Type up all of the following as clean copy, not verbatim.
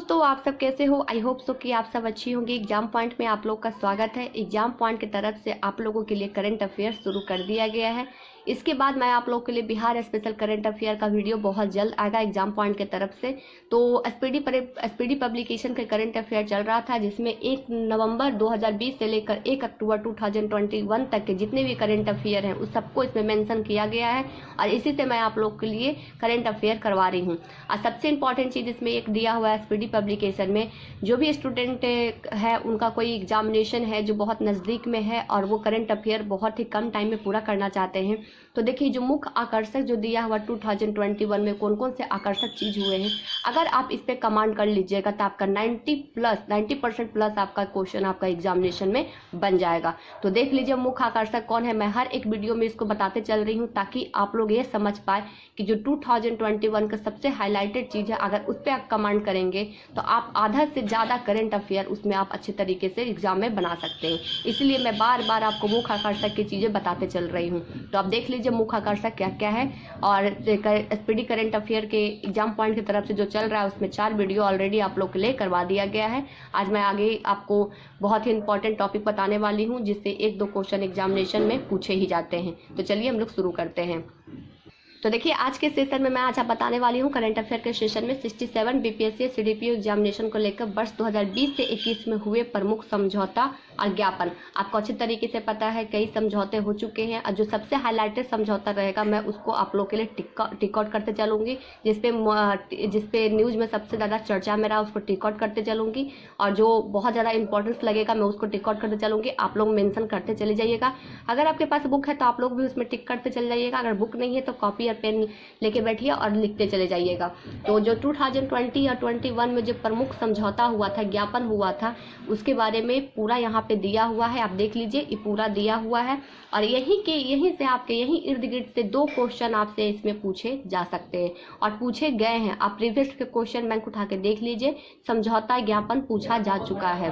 दोस्तों, आप सब कैसे हो? आई होप सो कि आप सब अच्छी होंगी। एग्जाम पॉइंट में आप लोग का स्वागत है। एग्जाम पॉइंट की तरफ से आप लोगों के लिए करंट अफेयर शुरू कर दिया गया है। इसके बाद मैं आप लोगों के लिए बिहार स्पेशल करंट अफेयर का वीडियो बहुत जल्द आएगा एग्जाम पॉइंट की तरफ से। तो एसपीडी पब्लिकेशन का करंट अफेयर चल रहा था, जिसमें 1 नवंबर 2020 से लेकर 1 अक्टूबर 2021 तक के जितने भी करंट अफेयर हैं उस सबको इसमें मेंशन किया गया है और इसी से मैं आप लोग के लिए करंट अफेयर करवा रही हूँ। और सबसे इंपॉर्टेंट चीज़ इसमें एक दिया हुआ है एसपीडी पब्लिकेशन में, जो भी स्टूडेंट है उनका कोई एग्जामिनेशन है जो बहुत नज़दीक में है और वो करंट अफेयर बहुत ही कम टाइम में पूरा करना चाहते हैं, तो देखिए जो मुख्य आकर्षक जो दिया हुआ 2021 में कौन कौन से आकर्षक चीज़ हुए हैं, अगर आप इस पर कमांड कर लीजिएगा तो आपका 90% प्लस आपका क्वेश्चन आपका एग्जामिनेशन में बन जाएगा। तो देख लीजिए मुख्य आकर्षक कौन है। मैं हर एक वीडियो में इसको बताते चल रही हूँ ताकि आप लोग ये समझ पाए कि जो 2021 का सबसे हाईलाइटेड चीज़ है, अगर उस पर आप कमांड करेंगे तो आप आधा से ज़्यादा करंट अफेयर उसमें आप अच्छे तरीके से एग्जाम में बना सकते हैं। इसलिए मैं बार बार आपको मुख्य आकर्षक की चीज़ें बताते चल रही हूँ। तो आप देख लीजिए मुख्य आकर्षक क्या क्या है। और एसपीडी करंट अफेयर के एग्जाम पॉइंट की तरफ से जो चल रहा है उसमें 4 वीडियो ऑलरेडी आप लोग के लिए करवा दिया गया है। आज मैं आगे आपको बहुत ही इंपॉर्टेंट टॉपिक बताने वाली हूँ जिससे 1-2 क्वेश्चन एग्जामिनेशन में पूछे ही जाते हैं। तो चलिए हम लोग शुरू करते हैं। तो देखिए आज के सेशन में मैं आज आप बताने वाली हूँ करंट अफेयर के सेशन में 67 बीपीएससी सीडीपीओ एग्जामिनेशन को लेकर वर्ष 2020 से 21 में हुए प्रमुख समझौता और ज्ञापन। आपको अच्छी तरीके से पता है कई समझौते हो चुके हैं और जो सबसे हाईलाइटेड समझौता रहेगा मैं उसको आप लोग के लिए टिक आउट करते चलूँगी। जिसपे न्यूज़ में सबसे ज़्यादा चर्चा में रहा उसको टिक आउट करते चलूँगी और जो बहुत ज़्यादा इंपॉर्टेंस लगेगा मैं उसको टिक आउट करते चलूँगी। आप लोग मेंशन करते चले जाइएगा। अगर आपके पास बुक है तो आप लोग भी उसमें टिक करते चले जाइएगा। अगर बुक नहीं है तो कॉपी पेन लेके बैठिए और लिखते चले जाइएगा। तो जो 2020 और 21 में जो प्रमुख समझौता हुआ था, ज्ञापन हुआ था, उसके बारे में पूरा यहाँ पे दिया हुआ है। आप देख लीजिए ये पूरा दिया हुआ है और यहीं से आपके यहीं इर्द गिर्द से 2 क्वेश्चन आपसे इसमें पूछे जा सकते हैं और पूछे गए हैं। आप प्रीवियस के क्वेश्चन बैंक उठा के देख लीजिए, समझौता ज्ञापन पूछा जा चुका है।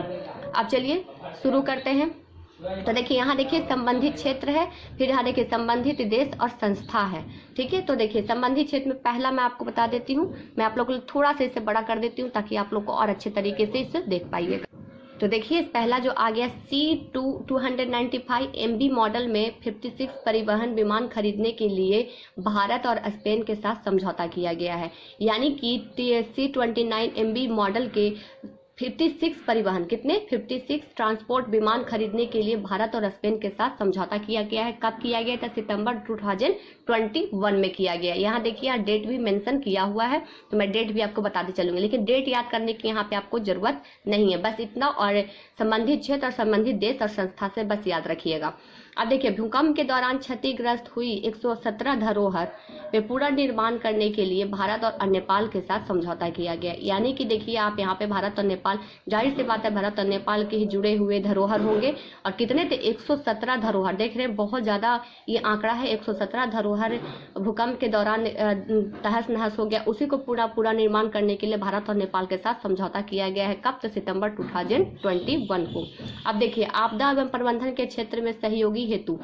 अब चलिए शुरू करते हैं। तो देखिए यहाँ देखिए संबंधित क्षेत्र है, फिर यहाँ देखिए संबंधित देश और संस्था है। ठीक है, तो देखिए संबंधित क्षेत्र में पहला मैं आपको बता देती हूँ। मैं आप लोगों को थोड़ा सा इसे बड़ा कर देती हूँ ताकि आप लोग को और अच्छे तरीके से इसे देख पाइएगा। तो देखिए पहला जो आ गया C295 MB मॉडल में 56 परिवहन विमान खरीदने के लिए भारत और स्पेन के साथ समझौता किया गया है। यानी कि C29 MB मॉडल के 56 परिवहन 56 ट्रांसपोर्ट विमान खरीदने के लिए भारत और स्पेन के साथ समझौता किया गया है। कब किया गया था? सितंबर 2021 में किया गया। यहाँ देखिए यहाँ डेट भी मेंशन किया हुआ है, तो मैं डेट भी आपको बताते चलूंगी, लेकिन डेट याद करने की यहाँ पे आपको जरूरत नहीं है। बस इतना और संबंधित क्षेत्र और संबंधित देश और संस्था से बस याद रखिएगा। अब देखिए भूकंप के दौरान क्षतिग्रस्त हुई 117 धरोहर वे पुनर्निर्माण करने के लिए भारत और नेपाल के साथ समझौता किया गया। यानी कि देखिए आप यहाँ पे भारत और नेपाल, जाहिर सी बात है भारत और नेपाल के ही जुड़े हुए धरोहर होंगे। और कितने थे? 117 धरोहर। देख रहे हैं बहुत ज़्यादा ये आंकड़ा है। 117 धरोहर भूकंप के दौरान तहस नहस हो गया, उसी को पूरा निर्माण करने के लिए भारत और नेपाल के साथ समझौता किया गया है। कब? तो सितंबर 2021 को। अब देखिए आपदा एवं प्रबंधन के क्षेत्र में सहयोगी हेतु,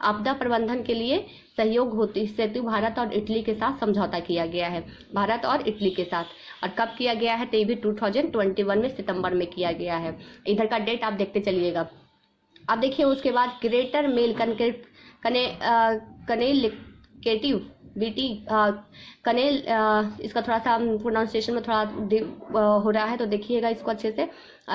आपदा प्रबंधन के लिए सहयोग हेतु भारत और इटली के साथ समझौता किया गया है। भारत और इटली के साथ। और कब किया गया है? तो ये भी 2021 में सितंबर में किया गया है। इधर का डेट आप देखते चलिएगा। अब देखिए उसके बाद ग्रेटर मेल कनेक्टिव बीटी कनेल, इसका थोड़ा सा प्रोनाउंसिएशन में थोड़ा हो रहा है तो देखिएगा इसको अच्छे से।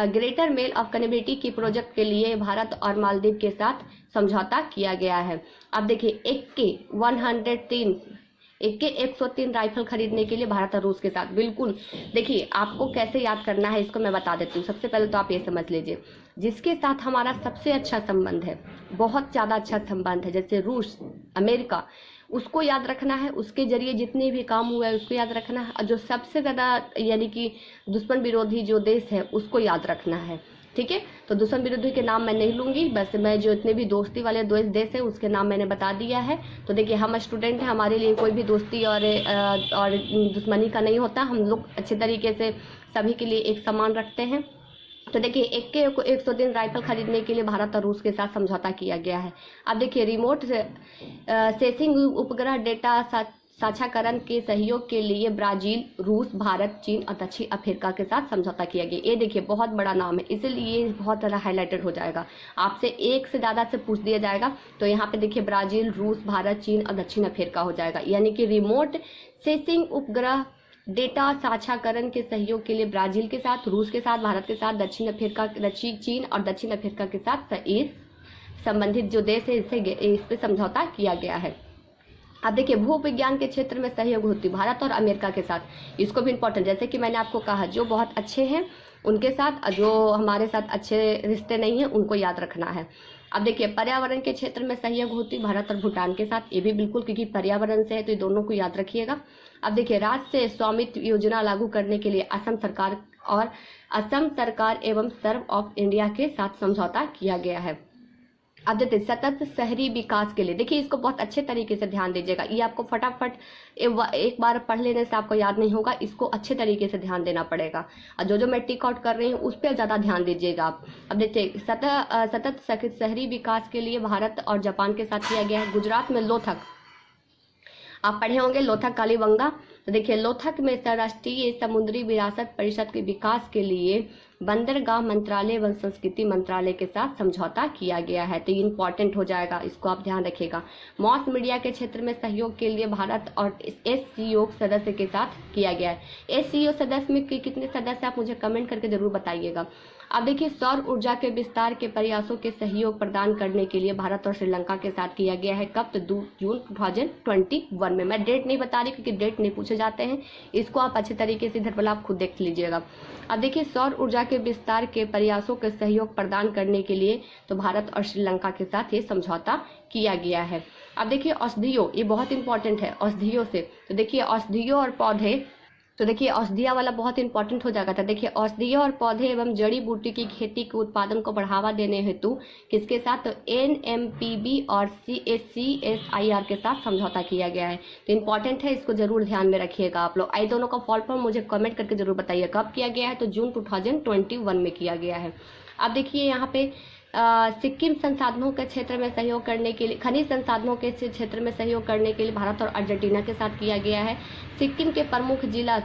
ग्रेटर मेल ऑफ कनेक्टिविटी की प्रोजेक्ट के लिए भारत और मालदीव के साथ समझौता किया गया है। अब देखिए AK-103 राइफल खरीदने के लिए भारत और रूस के साथ। बिल्कुल देखिए आपको कैसे याद करना है इसको मैं बता देती हूँ। सबसे पहले तो आप ये समझ लीजिए जिसके साथ हमारा सबसे अच्छा संबंध है, बहुत ज़्यादा अच्छा संबंध है, जैसे रूस, अमेरिका, उसको याद रखना है। उसके जरिए जितने भी काम हुआ है उसको याद रखना है। और जो सबसे ज़्यादा यानी कि दुश्मन विरोधी जो देश है उसको याद रखना है। ठीक है, तो दुश्मन विरोधी के नाम मैं नहीं लूँगी, बस मैं जो इतने भी दोस्ती वाले देश है उसके नाम मैंने बता दिया है। तो देखिए हम स्टूडेंट हैं, हमारे लिए कोई भी दोस्ती और दुश्मनी का नहीं होता। हम लोग अच्छे तरीके से सभी के लिए एक समान रखते हैं। तो देखिए AK-103 राइफल खरीदने के लिए भारत और रूस के साथ समझौता किया गया है। अब देखिए रिमोट सेंसिंग उपग्रह डेटा साझाकरण के सहयोग के लिए ब्राजील, रूस, भारत, चीन और दक्षिण अफ्रीका के साथ समझौता किया गया। ये देखिए बहुत बड़ा नाम है, इसलिए बहुत ज़्यादा हाईलाइटेड हो जाएगा। आपसे एक से ज़्यादा से पूछ दिया जाएगा तो यहाँ पे देखिए ब्राजील, रूस, भारत, चीन और दक्षिण अफ्रीका हो जाएगा। यानी कि रिमोट सेंसिंग उपग्रह डेटा साझाकरण के सहयोग के लिए ब्राजील के साथ, रूस के साथ, भारत के साथ, चीन और दक्षिण अफ्रीका के साथ संबंधित जो देश है इस पे समझौता किया गया है। अब देखिए भू विज्ञान के क्षेत्र में सहयोग होती भारत और अमेरिका के साथ, इसको भी इम्पोर्टेंट, जैसे कि मैंने आपको कहा जो बहुत अच्छे हैं उनके साथ, जो हमारे साथ अच्छे रिश्ते नहीं हैं उनको याद रखना है। अब देखिए पर्यावरण के क्षेत्र में सहयोग होती भारत और भूटान के साथ, ये भी बिल्कुल क्योंकि पर्यावरण से है तो ये दोनों को याद रखिएगा। अब देखिए राज्य स्वामित्व योजना लागू करने के लिए असम सरकार एवं सर्व ऑफ इंडिया के साथ समझौता किया गया है। अब देखते सतत शहरी विकास के लिए, देखिए इसको बहुत अच्छे तरीके से ध्यान दीजिएगा, ये आपको फटाफट एक बार पढ़ लेने से आपको याद नहीं होगा, इसको अच्छे तरीके से ध्यान देना पड़ेगा। और जो मैं टिक आउट कर रही हूँ उस पर ज़्यादा ध्यान दीजिएगा आप। अब देखिए सतत शहरी विकास के लिए भारत और जापान के साथ किया गया है। गुजरात में लोथक, आप पढ़े होंगे लोथक कालीबंगा, तो देखिए लोथक में राष्ट्रीय समुद्री विरासत परिषद के विकास के लिए बंदरगाह मंत्रालय एवं संस्कृति मंत्रालय के साथ समझौता किया गया है। तो ये इंपॉर्टेंट हो जाएगा, इसको आप ध्यान रखिएगा। मॉस मीडिया के क्षेत्र में सहयोग के लिए भारत और SCO सदस्य के साथ किया गया है। SCO सदस्य में कितने सदस्य आप मुझे कमेंट करके जरूर बताइएगा। अब देखिए सौर ऊर्जा के विस्तार के प्रयासों के सहयोग प्रदान करने के लिए भारत और श्रीलंका के साथ किया गया है। कब? तो 2 जून 2021 में। मैं डेट नहीं बता रही क्योंकि डेट नहीं पूछे जाते हैं, इसको आप अच्छे तरीके से इधर वाला आप खुद देख लीजिएगा। अब देखिए सौर ऊर्जा के विस्तार के प्रयासों के सहयोग प्रदान करने के लिए तो भारत और श्रीलंका के साथ ये समझौता किया गया है। अब देखिए औषधियों, ये बहुत इंपॉर्टेंट है औषधियों से, तो देखिए औषधियों और पौधे, तो देखिए औषधिया वाला बहुत इंपॉर्टेंट हो जाएगा था। देखिए औषधियों और पौधे एवं जड़ी बूटी की खेती के उत्पादन को बढ़ावा देने हेतु किसके साथ? तो NMPB और CSIR के साथ समझौता किया गया है। तो इंपॉर्टेंट है, इसको जरूर ध्यान में रखिएगा आप लोग। आई दोनों का फॉल फॉर्म मुझे कमेंट करके जरूर बताइए कब किया गया है। तो जून 2021 में किया गया है। अब देखिए यहाँ पे सिक्किम संसाधनों के क्षेत्र में सहयोग करने के लिए, खनिज संसाधनों के क्षेत्र में सहयोग करने के लिए भारत और अर्जेंटीना के साथ किया गया है। सिक्किम के प्रमुख जिला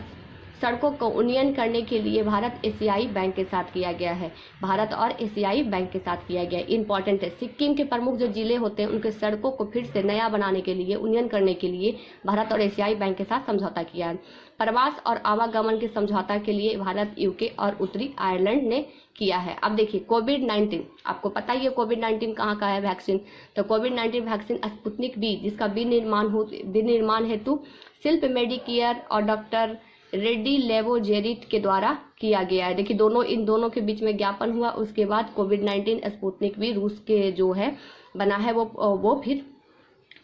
सड़कों को उन्नयन करने के लिए भारत एशियाई बैंक के साथ किया गया है। भारत और एशियाई बैंक के साथ किया गया है, इंपॉर्टेंट है। सिक्किम के प्रमुख जो जिले होते हैं उनके सड़कों को फिर से नया बनाने के लिए, उन्नयन करने के लिए भारत और एशियाई बैंक के साथ समझौता किया है। प्रवास और आवागमन के समझौता के लिए भारत, UK और उत्तरी आयरलैंड ने किया है। अब देखिए कोविड-19, आपको पता ही है कोविड-19 कहाँ का है वैक्सीन, तो कोविड-19 वैक्सीन स्पुतनिक V, जिसका विनिर्माण हेतु शिल्प मेडिकेयर और डॉक्टर रेड्डी लेबोरेटरीज के द्वारा किया गया है। देखिए इन दोनों के बीच में ज्ञापन हुआ, उसके बाद कोविड-19 स्पुतनिक V रूस के जो है बना है वो फिर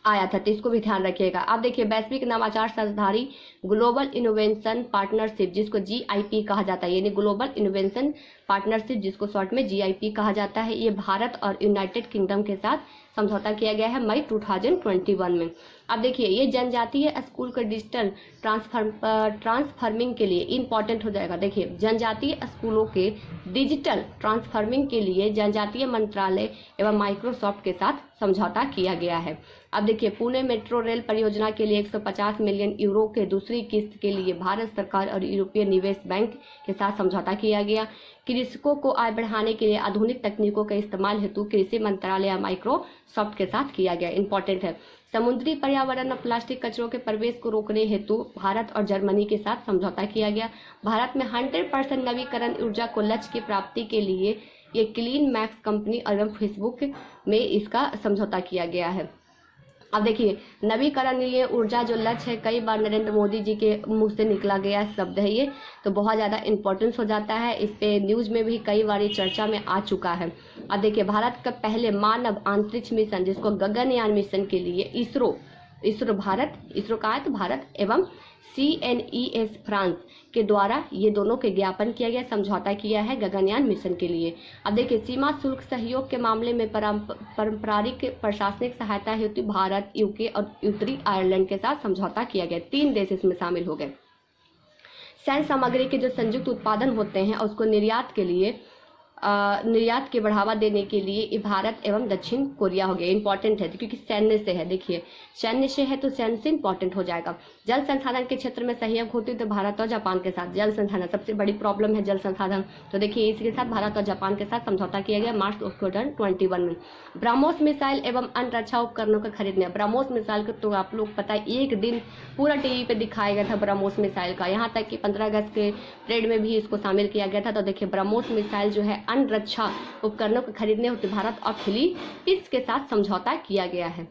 आया था, तो इसको भी ध्यान रखिएगा। अब देखिए वैश्विक नवाचार साझेदारी ग्लोबल इनोवेशन पार्टनरशिप, जिसको GIP कहा जाता है, यानी ग्लोबल इनोवेशन पार्टनरशिप, जिसको शॉर्ट में GIP कहा जाता है, ये भारत और यूनाइटेड किंगडम के साथ समझौता किया गया है मई 2021 में। अब देखिए ये जनजातीय स्कूल के डिजिटल ट्रांसफॉर्मिंग के लिए इंपॉर्टेंट हो जाएगा। देखिए जनजातीय स्कूलों के डिजिटल ट्रांसफॉर्मिंग के लिए जनजातीय मंत्रालय एवं माइक्रोसॉफ्ट के साथ समझौता किया गया है। अब देखिए पुणे मेट्रो रेल परियोजना के लिए 150 मिलियन यूरो के दूसरी किस्त के लिए भारत सरकार और यूरोपीय निवेश बैंक के साथ समझौता किया गया। कृषकों को आय बढ़ाने के लिए आधुनिक तकनीकों के इस्तेमाल हेतु कृषि मंत्रालय या माइक्रोसॉफ्ट के साथ किया गया, इंपॉर्टेंट है। समुद्री पर्यावरण और प्लास्टिक कचरों के प्रवेश को रोकने हेतु भारत और जर्मनी के साथ समझौता किया गया। भारत में 100% नवीकरण ऊर्जा को लक्ष्य की प्राप्ति के लिए ये क्लीन मैक्स कंपनी एवं फेसबुक में इसका समझौता किया गया है। अब देखिए नवीकरणीय ऊर्जा जो लक्ष्य है, कई बार नरेंद्र मोदी जी के मुंह से निकला गया शब्द है ये, तो बहुत ज़्यादा इंपॉर्टेंस हो जाता है। इस पे न्यूज़ में भी कई बार चर्चा में आ चुका है। अब देखिए भारत का पहले मानव अंतरिक्ष मिशन, जिसको गगनयान मिशन के लिए इसरो का है तो भारत एवं CNES फ्रांस के द्वारा ये दोनों के ज्ञापन किया गया, समझौता किया है गगनयान मिशन के लिए। अब देखिए सीमा शुल्क सहयोग के मामले में पारंपरिक प्रशासनिक सहायता हेतु भारत, UK और उत्तरी आयरलैंड के साथ समझौता किया गया। 3 देश इसमें शामिल हो गए। सैन्य सामग्री के जो संयुक्त उत्पादन होते हैं और उसको निर्यात के लिए निर्यात के बढ़ावा देने के लिए ये भारत एवं दक्षिण कोरिया हो गया। इंपॉर्टेंट है क्योंकि सैन्य से है, देखिए सैन्य से है तो सैन्य से इंपॉर्टेंट हो जाएगा। जल संसाधन के क्षेत्र में सहयोग होती तो भारत और जापान के साथ, जल संसाधन सबसे बड़ी प्रॉब्लम है जल संसाधन, तो देखिए इसके साथ भारत और जापान के साथ समझौता किया गया मार्च 2021 में। ब्रह्मोस मिसाइल एवं अन्य रक्षा उपकरणों का खरीदने, ब्रह्मोस मिसाइल को तो आप लोग पता है एक दिन पूरा टीवी पे दिखाया गया था ब्रह्मोस मिसाइल का, यहाँ तक कि 15 अगस्त के परेड में भी इसको शामिल किया गया था। तो देखिए ब्रह्मोस मिसाइल जो है अन्य रक्षा उपकरणों को खरीदने होते भारत और फिलीपींस के साथ समझौता किया गया है।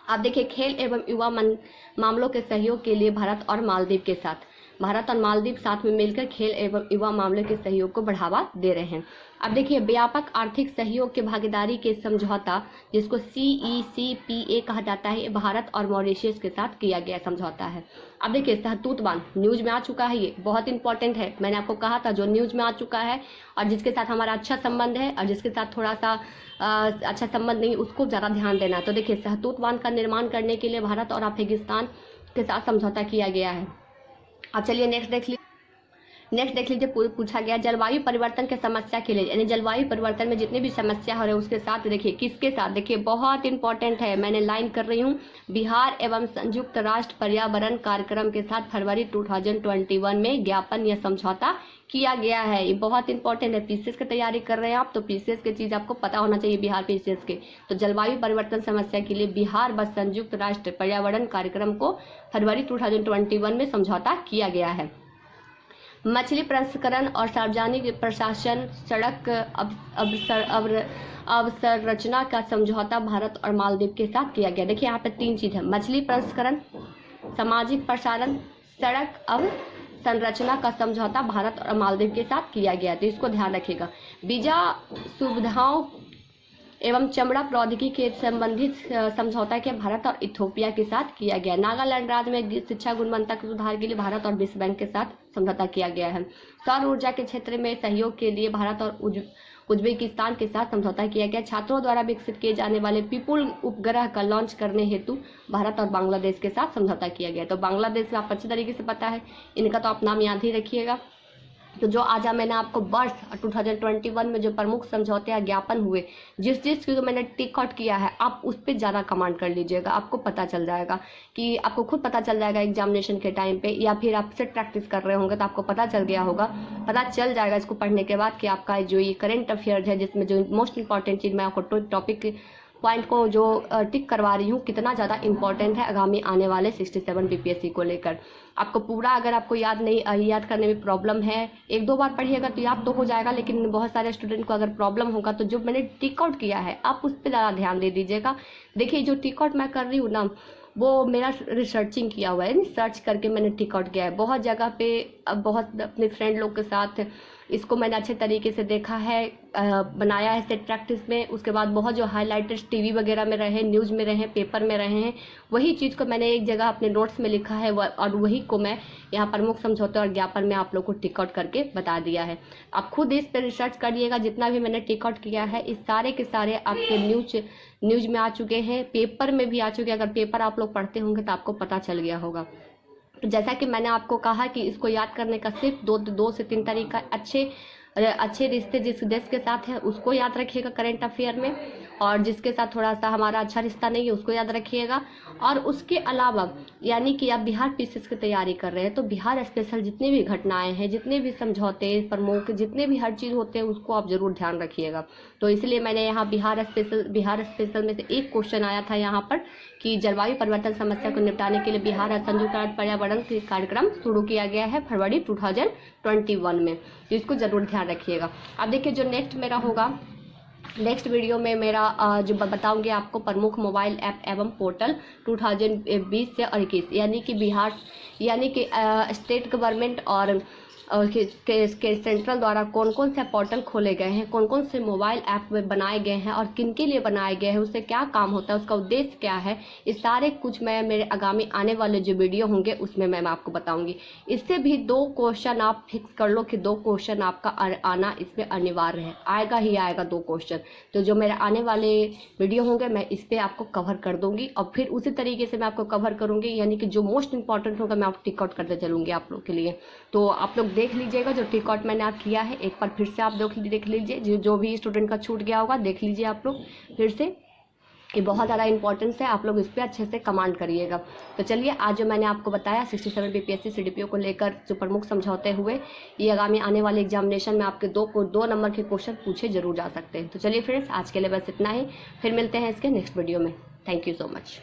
अब देखिए खेल एवं युवा मामलों के सहयोग के लिए भारत और मालदीव के साथ, भारत और मालदीव साथ में मिलकर खेल एवं युवा मामलों के सहयोग को बढ़ावा दे रहे हैं। अब देखिए व्यापक आर्थिक सहयोग के भागीदारी के समझौता जिसको CECPA कहा जाता है, भारत और मॉरिशस के साथ किया गया समझौता है। अब देखिए सहतूत बांध न्यूज में आ चुका है, ये बहुत इंपॉर्टेंट है, मैंने आपको कहा था जो न्यूज में आ चुका है और जिसके साथ हमारा अच्छा संबंध है और जिसके साथ थोड़ा सा अच्छा संबंध नहीं उसको ज़्यादा ध्यान देना। तो देखिए सहतूत बांध का निर्माण करने के लिए भारत और अफगानिस्तान के साथ समझौता किया गया है। अब चलिए नेक्स्ट देख लीजिए पूछा गया जलवायु परिवर्तन के समस्या के लिए, यानी जलवायु परिवर्तन में जितनी भी समस्या हो रही है उसके साथ, देखिए किसके साथ, देखिए बहुत इंपॉर्टेंट है, मैंने लाइन कर रही हूँ, बिहार एवं संयुक्त राष्ट्र पर्यावरण कार्यक्रम के साथ फरवरी 2021 में ज्ञापन या समझौता किया गया है। ये बहुत इंपॉर्टेंट है, पीसीएस की तैयारी कर रहे हैं आप तो पीसीएस की चीज आपको पता होना चाहिए बिहार पीसीएस के। तो जलवायु परिवर्तन समस्या के लिए बिहार व संयुक्त राष्ट्र पर्यावरण कार्यक्रम को फरवरी 2021 में समझौता किया गया है। मछली प्रसंस्करण और सार्वजनिक प्रशासन सड़क अवसंरचना का समझौता भारत और मालदीव के साथ किया गया। देखिए यहाँ पे 3 चीज है, मछली प्रसंस्करण, सामाजिक प्रसारण, सड़क अवसंरचना का समझौता भारत और मालदीव के साथ किया गया, तो इसको ध्यान रखिएगा। वीजा सुविधाओं एवं चमड़ा प्रौद्योगिकी के संबंधित समझौता के भारत और इथियोपिया के साथ किया गया। नागालैंड राज्य में शिक्षा गुणवत्ता के सुधार के लिए भारत और विश्व बैंक के साथ समझौता किया गया है। सौर ऊर्जा के क्षेत्र में सहयोग के लिए भारत और उज्बेकिस्तान के साथ समझौता किया गया। छात्रों द्वारा विकसित किए जाने वाले पीपुल उपग्रह का लॉन्च करने हेतु भारत और बांग्लादेश के साथ समझौता किया गया। तो बांग्लादेश आप अच्छी तरीके से पता है, इनका तो आप नाम याद ही रखिएगा। तो जो आज मैंने आपको वर्ष 2021 में जो प्रमुख समझौते या ज्ञापन हुए, जिस को मैंने टिक आउट किया है, आप उस पर ज़्यादा कमांड कर लीजिएगा, आपको पता चल जाएगा कि आपको खुद पता चल जाएगा एग्जामिनेशन के टाइम पे, या फिर आप सेट प्रैक्टिस कर रहे होंगे तो आपको पता चल गया होगा, पता चल जाएगा इसको पढ़ने के बाद कि आपका जो ये करेंट अफेयर्स है जिसमें जो मोस्ट इंपॉर्टेंट चीज़ मैं आपको टॉपिक पॉइंट को जो टिक करवा रही हूँ कितना ज़्यादा इंपॉर्टेंट है आगामी आने वाले 67 बीपीएससी को लेकर। आपको पूरा अगर आपको याद करने में प्रॉब्लम है, 1-2 बार पढ़िएगा तो याद तो हो जाएगा, लेकिन बहुत सारे स्टूडेंट को अगर प्रॉब्लम होगा तो जो मैंने टिक आउट किया है आप उस पर ज़्यादा ध्यान दे दीजिएगा। देखिए जो टिक आउट मैं कर रही हूँ ना, वो मेरा रिसर्चिंग किया हुआ है, सर्च करके मैंने टिक आउट किया है बहुत जगह पे, बहुत अपने फ्रेंड लोग के साथ इसको मैंने अच्छे तरीके से देखा है, बनाया है सेट प्रैक्टिस में। उसके बाद बहुत जो हाइलाइटर्स टीवी वगैरह में रहे, न्यूज़ में रहे, पेपर में रहे हैं, वही चीज़ को मैंने एक जगह अपने नोट्स में लिखा है और वही को मैं यहाँ प्रमुख समझौते और ज्ञापन में आप लोग को टिक आउट करके बता दिया है। आप खुद इस पर रिसर्च करिएगा, जितना भी मैंने टिक आउट किया है इस सारे के सारे आपके न्यूज में आ चुके हैं, पेपर में भी आ चुके हैं। अगर पेपर आप लोग पढ़ते होंगे तो आपको पता चल गया होगा। जैसा कि मैंने आपको कहा कि इसको याद करने का सिर्फ 2 से 3 तरीका, अच्छे रिश्ते जिस देश के साथ है उसको याद रखिएगा करेंट अफेयर में, और जिसके साथ थोड़ा सा हमारा अच्छा रिश्ता नहीं है उसको याद रखिएगा। और उसके अलावा यानी कि आप बिहार पीसीएस की तैयारी कर रहे हैं तो बिहार स्पेशल जितनी भी घटनाएं हैं, जितने भी समझौते प्रमुख, जितने भी हर चीज़ होते हैं उसको आप जरूर ध्यान रखिएगा। तो इसलिए मैंने यहाँ बिहार स्पेशल में से एक क्वेश्चन आया था यहाँ पर कि जलवायु परिवर्तन समस्या को निपटाने के लिए बिहार और संयुक्त राष्ट्र पर्यावरण कार्यक्रम शुरू किया गया है फरवरी 2021 में, तो इसको जरूर ध्यान रखिएगा। अब देखिए जो नेक्स्ट मेरा होगा, नेक्स्ट वीडियो में मेरा जो बताऊंगी आपको प्रमुख मोबाइल ऐप एवं पोर्टल 2020 से 21, यानी कि स्टेट गवर्नमेंट और सेंट्रल द्वारा कौन कौन से पोर्टल खोले गए हैं, कौन कौन से मोबाइल ऐप बनाए गए हैं और किन के लिए बनाए गए हैं, उससे क्या काम होता है, उसका उद्देश्य क्या है, इस सारे कुछ मैं मेरे आगामी आने वाले जो वीडियो होंगे उसमें मैं आपको बताऊंगी। इससे भी 2 क्वेश्चन आप फिक्स कर लो कि 2 क्वेश्चन आपका आना इसमें अनिवार्य है, आएगा ही आएगा 2 क्वेश्चन। तो जो मेरे आने वाले वीडियो होंगे मैं इस पर आपको कवर कर दूंगी और फिर उसी तरीके से मैं आपको कवर करूंगी, यानी कि जो मोस्ट इंपॉर्टेंट होगा मैं आपको टिक आउट करते चलूंगी आप लोग के लिए। तो आप लोग देख लीजिएगा जो टिकआउट मैंने आप किया है, एक बार फिर से आप देख लीजिए, जो भी स्टूडेंट का छूट गया होगा देख लीजिए आप लोग फिर से। ये बहुत ज़्यादा इंपॉर्टेंस है, आप लोग इस पर अच्छे से कमांड करिएगा। तो चलिए आज जो मैंने आपको बताया 67 बीपीएससी सीडीपीओ को लेकर जो प्रमुख समझौते हुए, ये आगामी आने वाले एग्जामिनेशन में आपके 2 नंबर के क्वेश्चन पूछे जरूर जा सकते हैं। तो चलिए फ्रेंड्स, आज के लिए बस इतना ही, फिर मिलते हैं इसके नेक्स्ट वीडियो में। Thank you so much.